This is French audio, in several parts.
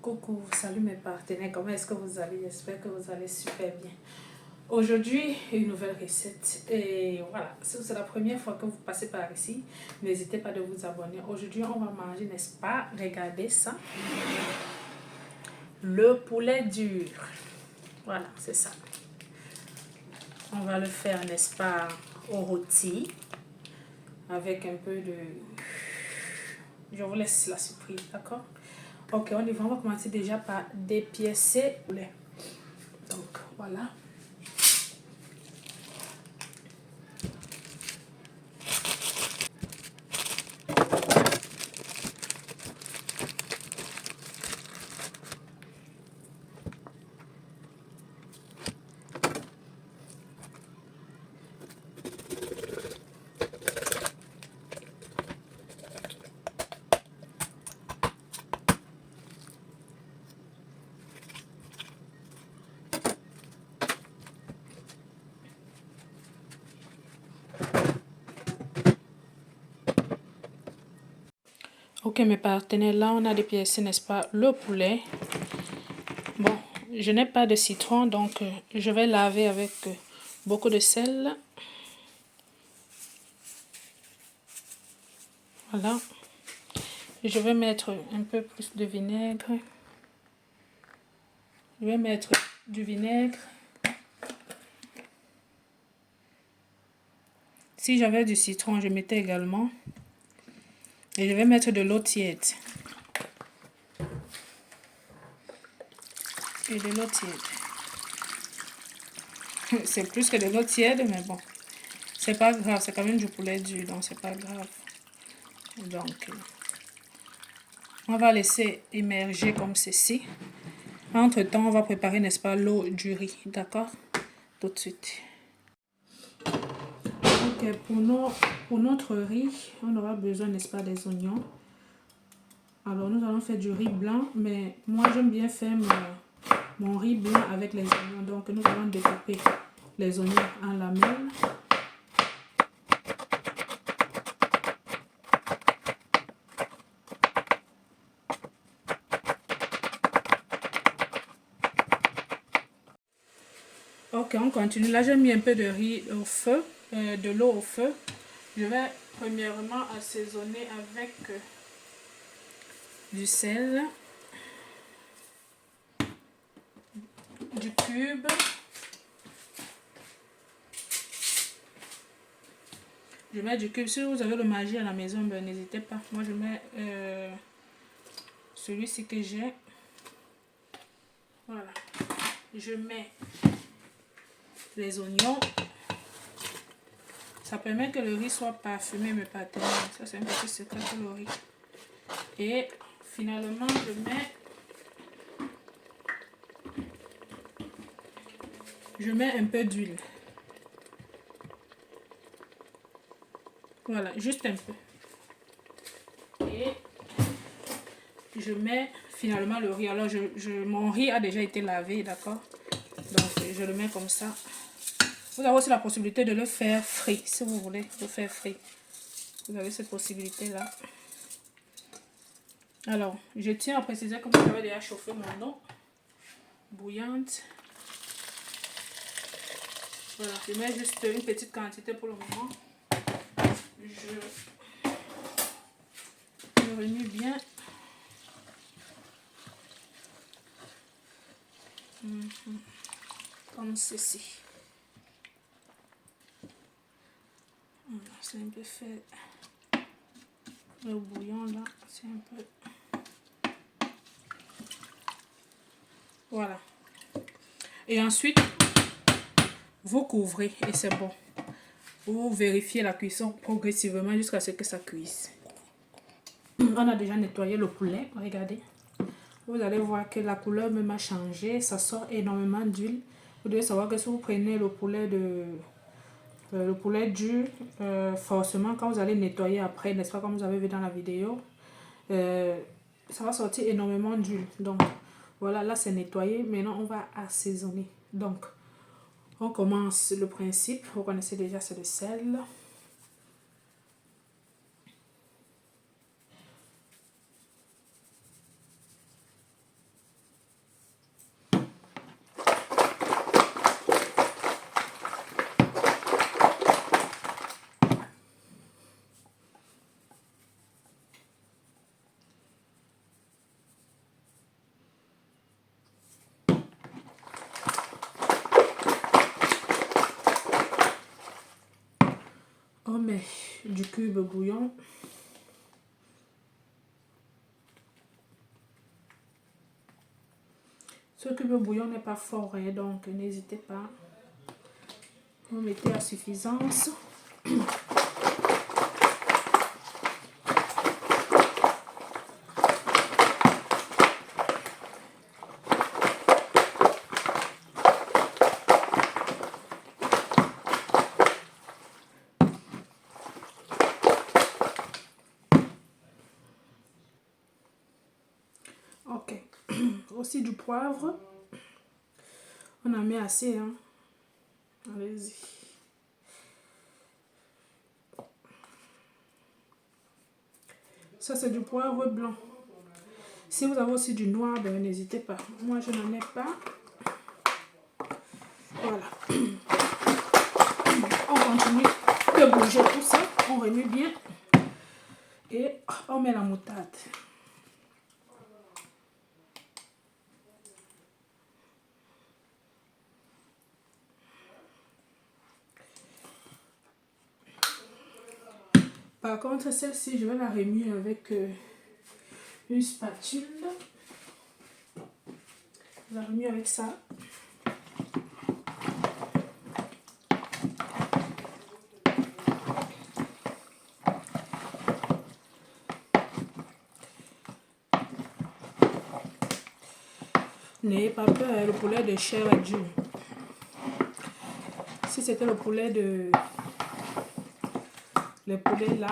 Coucou, salut mes partenaires, comment est-ce que vous allez? J'espère que vous allez super bien. Aujourd'hui, une nouvelle recette. Et voilà, si c'est la première fois que vous passez par ici, n'hésitez pas de vous abonner. Aujourd'hui, on va manger, n'est-ce pas? Regardez ça. Le poulet dur. Voilà, c'est ça. On va le faire, n'est-ce pas, au rôti. Avec un peu de... Je vous laisse la surprise, d'accord? Ok, on y va. On va commencer déjà par dépiécer le poulet. Donc, voilà. Ok, mes partenaires, là, on a dépiécé, n'est-ce pas, le poulet. Bon, je n'ai pas de citron, donc je vais laver avec beaucoup de sel. Voilà. Je vais mettre un peu plus de vinaigre. Je vais mettre du vinaigre. Si j'avais du citron, je mettais également. Et je vais mettre de l'eau tiède. Et de l'eau tiède. C'est plus que de l'eau tiède, mais bon. C'est pas grave, c'est quand même du poulet dur, donc c'est pas grave. Donc, on va laisser immerger comme ceci. Entre-temps, on va préparer, n'est-ce pas, l'eau du riz, d'accord? Tout de suite. Ok, pour notre riz, on aura besoin, n'est-ce pas, des oignons. Alors, nous allons faire du riz blanc, mais moi, j'aime bien faire mon riz blanc avec les oignons. Donc, nous allons découper les oignons en lamelles. Ok, on continue. Là, j'ai mis un peu de riz au feu, de l'eau au feu. Je vais premièrement assaisonner avec du sel, du cube, je mets du cube. Si vous avez le Maggi à la maison, ben, n'hésitez pas. Moi, je mets celui-ci que j'ai. Voilà. Je mets les oignons. Ça permet que le riz soit parfumé, mes partenaires. Ça, c'est un petit secret pour le riz. Et finalement, je mets un peu d'huile. Voilà, juste un peu. Et je mets finalement le riz. Alors, mon riz a déjà été lavé, d'accord? Donc, je le mets comme ça. Vous avez aussi la possibilité de le faire frit, si vous voulez le faire frit. Vous avez cette possibilité-là. Alors, je tiens à préciser que j'avais déjà chauffé mon eau bouillante. Voilà, je mets juste une petite quantité pour le moment. Je remue bien. Comme ceci. Voilà, c'est un peu fait. Le bouillon là, c'est un peu... Voilà. Et ensuite, vous couvrez et c'est bon. Vous vérifiez la cuisson progressivement jusqu'à ce que ça cuise. On a déjà nettoyé le poulet, regardez. Vous allez voir que la couleur même a changé, ça sort énormément d'huile. Vous devez savoir que si vous prenez le poulet dur, forcément quand vous allez nettoyer après, n'est-ce pas, comme vous avez vu dans la vidéo, ça va sortir énormément d'huile. Donc voilà, là c'est nettoyé. Maintenant on va assaisonner. Donc on commence le principe. Vous connaissez déjà, c'est le sel. du cube bouillon. Ce cube bouillon n'est pas fort, hein, donc n'hésitez pas. Vous mettez à suffisance. Ok. Aussi du poivre. On en met assez, hein. Allez-y. Ça, c'est du poivre blanc. Si vous avez aussi du noir, ben, n'hésitez pas. Moi, je n'en ai pas. Voilà. On continue de bouger tout ça. On remue bien. Et on met la moutarde. Par contre, celle-ci, je vais la remuer avec une spatule. Je la remue avec ça. N'ayez pas peur, le poulet de chair est dur. Si c'était le poulet de... Le poulet là...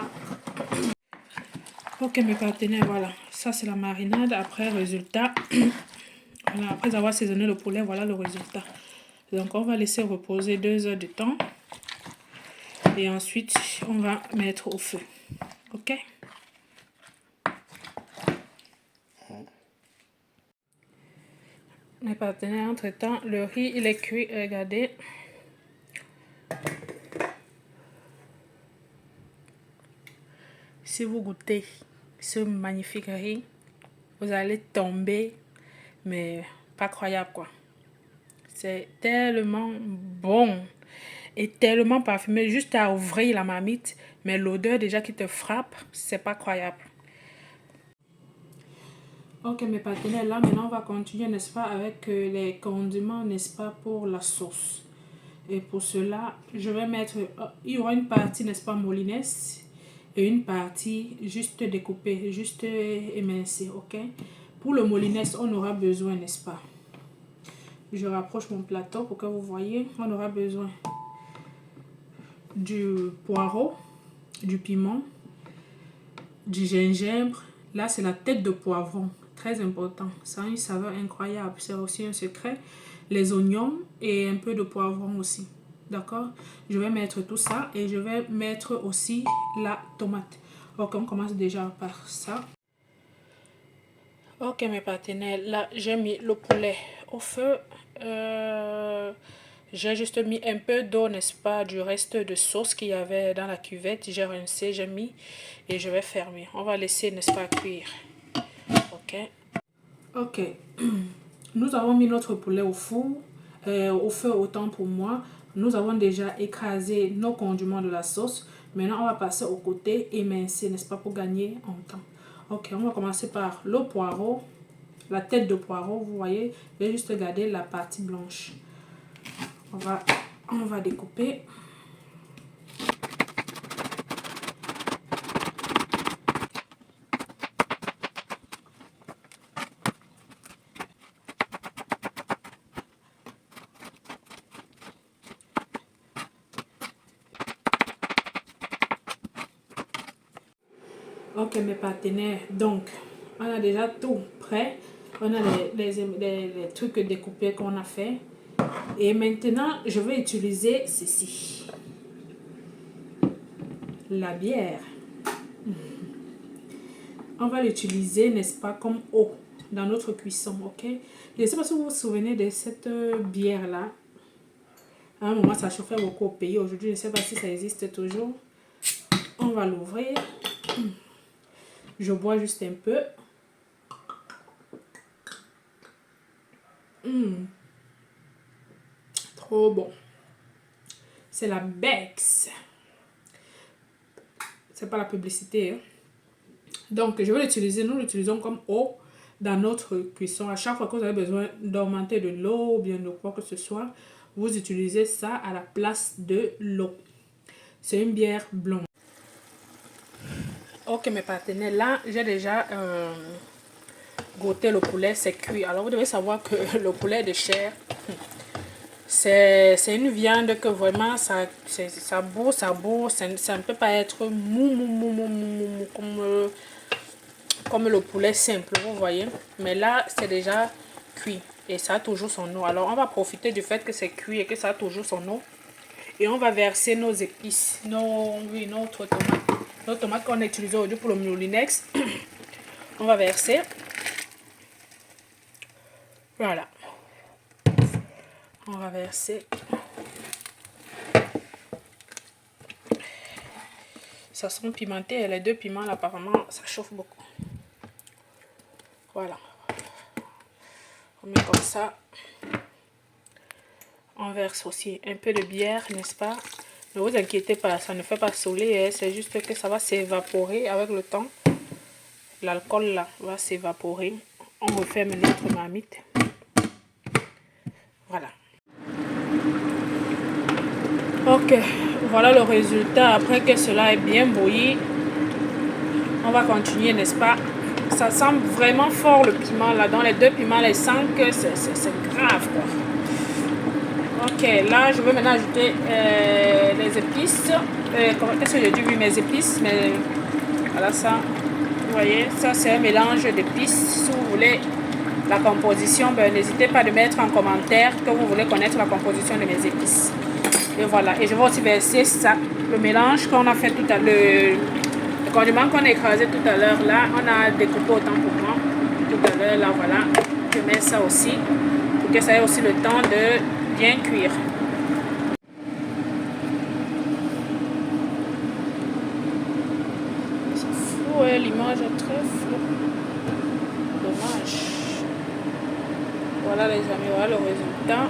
Ok mes partenaires, voilà. Ça c'est la marinade. Après, résultat... Voilà, après avoir saisonné le poulet, voilà le résultat. Donc on va laisser reposer 2 heures de temps. Et ensuite, on va mettre au feu. Ok? Mes partenaires, entre-temps, le riz, il est cuit. Regardez. Si vous goûtez ce magnifique riz, vous allez tomber, mais pas croyable quoi. C'est tellement bon et tellement parfumé. Juste à ouvrir la marmite, mais l'odeur déjà qui te frappe, c'est pas croyable. Ok mes partenaires, là maintenant on va continuer, n'est-ce pas, avec les condiments, n'est-ce pas, pour la sauce. Et pour cela, je vais mettre, il y aura une partie, n'est-ce pas, molinesse et une partie juste découpée, juste émincée, ok. Pour le molinesse, on aura besoin, n'est-ce pas. Je rapproche mon plateau pour que vous voyez, on aura besoin du poireau, du piment, du gingembre. Là, c'est la tête de poivron. Très important. Ça a une saveur incroyable. C'est aussi un secret. Les oignons et un peu de poivron aussi. D'accord? Je vais mettre tout ça et je vais mettre aussi la tomate. Ok, on commence déjà par ça. Ok, mes partenaires. Là, j'ai mis le poulet au feu. J'ai juste mis un peu d'eau, n'est-ce pas, du reste de sauce qu'il y avait dans la cuvette. J'ai rincé, j'ai mis et je vais fermer. On va laisser, n'est-ce pas, cuire. Ok. Ok. Nous avons mis notre poulet au four, au feu autant pour moi. Nous avons déjà écrasé nos condiments de la sauce. Maintenant, on va passer au côté émincé, n'est-ce pas, pour gagner en temps. Ok, on va commencer par le poireau, la tête de poireau, vous voyez. Je vais juste garder la partie blanche. On va découper. Ok mes partenaires, donc on a déjà tout prêt. On a les trucs découpés qu'on a fait. Et maintenant, je vais utiliser ceci. La bière. On va l'utiliser, n'est-ce pas, comme eau dans notre cuisson, ok? Je ne sais pas si vous vous souvenez de cette bière-là. À un moment, ça chauffait beaucoup au pays. Aujourd'hui, je ne sais pas si ça existe toujours. On va l'ouvrir. Je bois juste un peu. Trop bon. C'est la Bex. C'est pas la publicité. Hein. Donc, je vais l'utiliser. Nous l'utilisons comme eau dans notre cuisson. À chaque fois que vous avez besoin d'augmenter de l'eau ou bien de quoi que ce soit, vous utilisez ça à la place de l'eau. C'est une bière blonde. Ok, mes partenaires, là, j'ai déjà goûté le poulet, c'est cuit. Alors, vous devez savoir que le poulet de chair, c'est une viande que vraiment, ça bout, ça ne peut pas être mou, comme le poulet simple, vous voyez. Mais là, c'est déjà cuit et ça a toujours son eau. Alors, on va profiter du fait que c'est cuit et que ça a toujours son eau. Et on va verser nos épices, notre tomate. Notre tomate qu'on a utilisé aujourd'hui pour le moulinex. On va verser. Voilà. On va verser. Ça sent pimenté. Et les deux piments, là, apparemment, ça chauffe beaucoup. Voilà. On met comme ça. On verse aussi un peu de bière, n'est-ce pas? Ne vous inquiétez pas, ça ne fait pas saouler, hein, c'est juste que ça va s'évaporer avec le temps. L'alcool là va s'évaporer. On referme notre marmite. Voilà. Ok, voilà le résultat. Après que cela est bien bouilli, on va continuer, n'est-ce pas? Ça sent vraiment fort le piment là. Dans les deux piments, les 5, c'est grave quoi. Ok, là je vais maintenant ajouter les épices. Qu'est-ce que j'ai dit? Oui, mes épices. Mais voilà ça. Vous voyez, ça c'est un mélange d'épices. Si vous voulez la composition, ben, n'hésitez pas à mettre en commentaire que vous voulez connaître la composition de mes épices. Et voilà, et je vais aussi verser ça, le mélange qu'on a fait tout à l'heure, le condiment qu'on a écrasé tout à l'heure là, on a découpé autant pour moi tout à l'heure là, voilà. Je mets ça aussi pour que ça ait aussi le temps de bien cuire. C'est fou, hein, l'image est très floue. Dommage. Voilà les amis, voilà le résultat.